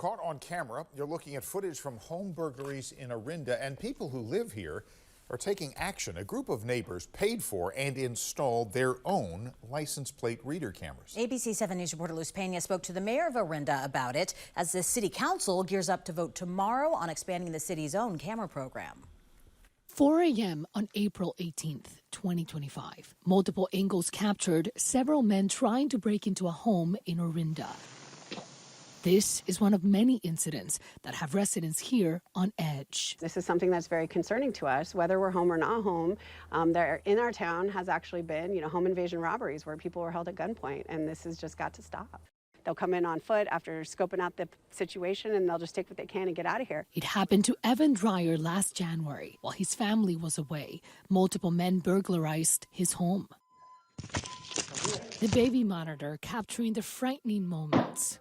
caught on camera. You're looking at footage from home burglaries in Orinda, and people who live here are taking action. A group of neighbors paid for and installed their own license plate reader cameras. ABC 7 News reporter Luz Pena spoke to the mayor of Orinda about it as the city council gears up to vote tomorrow on expanding the city's own camera program. 4 a.m. on April 18th, 2025. Multiple angles captured several men trying to break into a home in Orinda. This is one of many incidents that have residents here on edge. This is something that's very concerning to us, whether we're home or not home. There in our town has actually been, home invasion robberies where people were held at gunpoint, and this has just got to stop. They'll come in on foot after scoping out the situation, and they'll just take what they can and get out of here. It happened to Evan Dreyer last January. While his family was away, multiple men burglarized his home. The baby monitor capturing the frightening moments.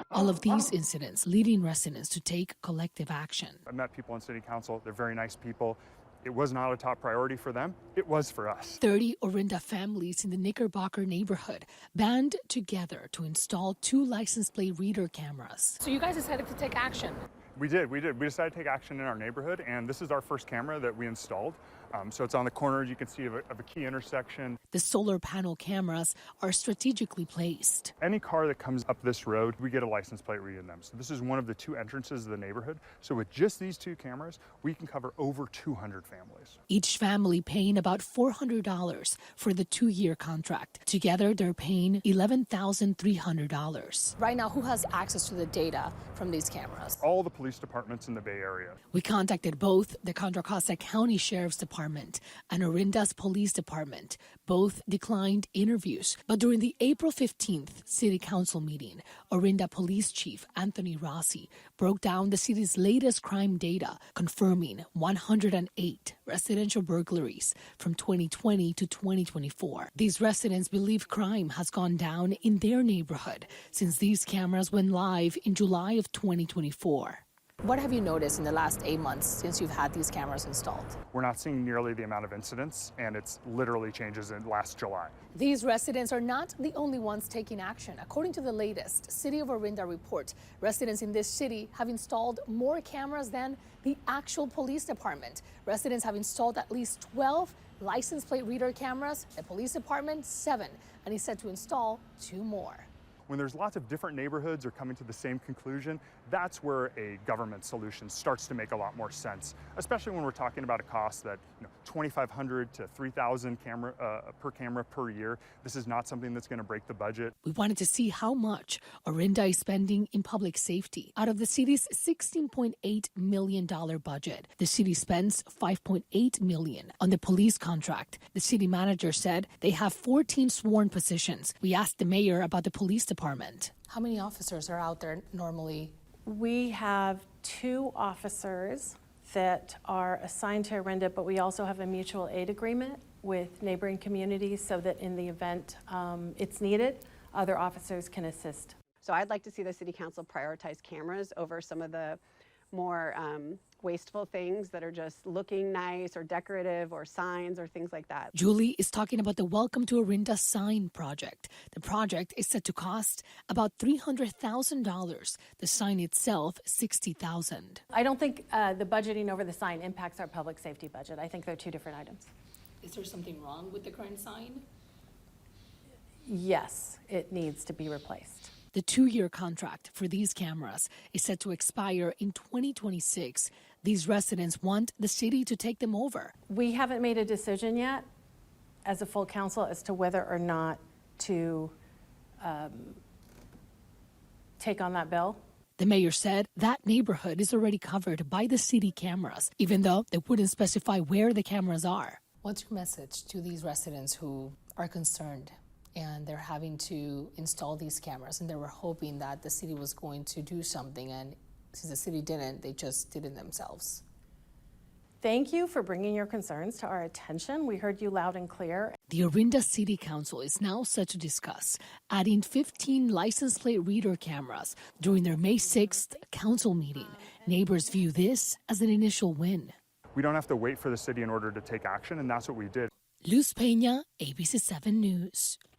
All of these incidents leading residents to take collective action. I met people on city council. They're very nice people. It was not a top priority for them. It was for us. 30 Orinda families in the Knickerbocker neighborhood band together to install 2 license plate reader cameras. So you guys decided to take action? We did. We decided to take action in our neighborhood, and this is our first camera that we installed. So it's on the corner, you can see, of a key intersection. The solar panel cameras are strategically placed. Any car that comes up this road, we get a license plate reading them. So this is one of the 2 entrances of the neighborhood. So with just these 2 cameras, we can cover over 200 families. Each family paying about $400 for the 2-year contract. Together, they're paying $11,300. Right now, who has access to the data from these cameras? All the police departments in the Bay Area. We contacted both the Contra Costa County Sheriff's Department and Orinda's Police Department. Both declined interviews. But during the April 15th City Council meeting, Orinda Police Chief Anthony Rossi broke down the city's latest crime data, confirming 108 residential burglaries from 2020 to 2024. These residents believe crime has gone down in their neighborhood since these cameras went live in July of 2024. What have you noticed in the last 8 months since you've had these cameras installed? We're not seeing nearly the amount of incidents, and it's literally changes in last July. These residents are not the only ones taking action. According to the latest City of Orinda report, residents in this city have installed more cameras than the actual police department. Residents have installed at least 12 license plate reader cameras, the police department 7, and is set to install 2 more. When there's lots of different neighborhoods are coming to the same conclusion, that's where a government solution starts to make a lot more sense, especially when we're talking about a cost that $2,500 to $3,000 per camera per year. This is not something that's going to break the budget. We wanted to see how much Orinda is spending in public safety. Out of the city's $16.8 million budget, the city spends $5.8 million on the police contract. The city manager said they have 14 sworn positions. We asked the mayor about the police department. How many officers are out there normally? We have 2 officers that are assigned to Orinda, but we also have a mutual aid agreement with neighboring communities so that in the event it's needed, other officers can assist. So I'd like to see the city council prioritize cameras over some of the more wasteful things that are just looking nice or decorative or signs or things like that. Julie is talking about the Welcome to Orinda sign project. The project is set to cost about $300,000. The sign itself, $60,000. I don't think the budgeting over the sign impacts our public safety budget. I think they're 2 different items. Is there something wrong with the current sign? Yes, it needs to be replaced. The 2-year contract for these cameras is set to expire in 2026. These residents want the city to take them over. We haven't made a decision yet as a full council as to whether or not to take on that bill. The mayor said that neighborhood is already covered by the city cameras, even though they wouldn't specify where the cameras are. What's your message to these residents who are concerned and they're having to install these cameras and they were hoping that the city was going to do something, and since the city didn't, they just did it themselves? Thank you for bringing your concerns to our attention. We heard you loud and clear. The Orinda City Council is now set to discuss adding 15 license plate reader cameras during their May 6th council meeting. Neighbors view this as an initial win. We don't have to wait for the city in order to take action, and that's what we did. Luz Pena, ABC 7 News.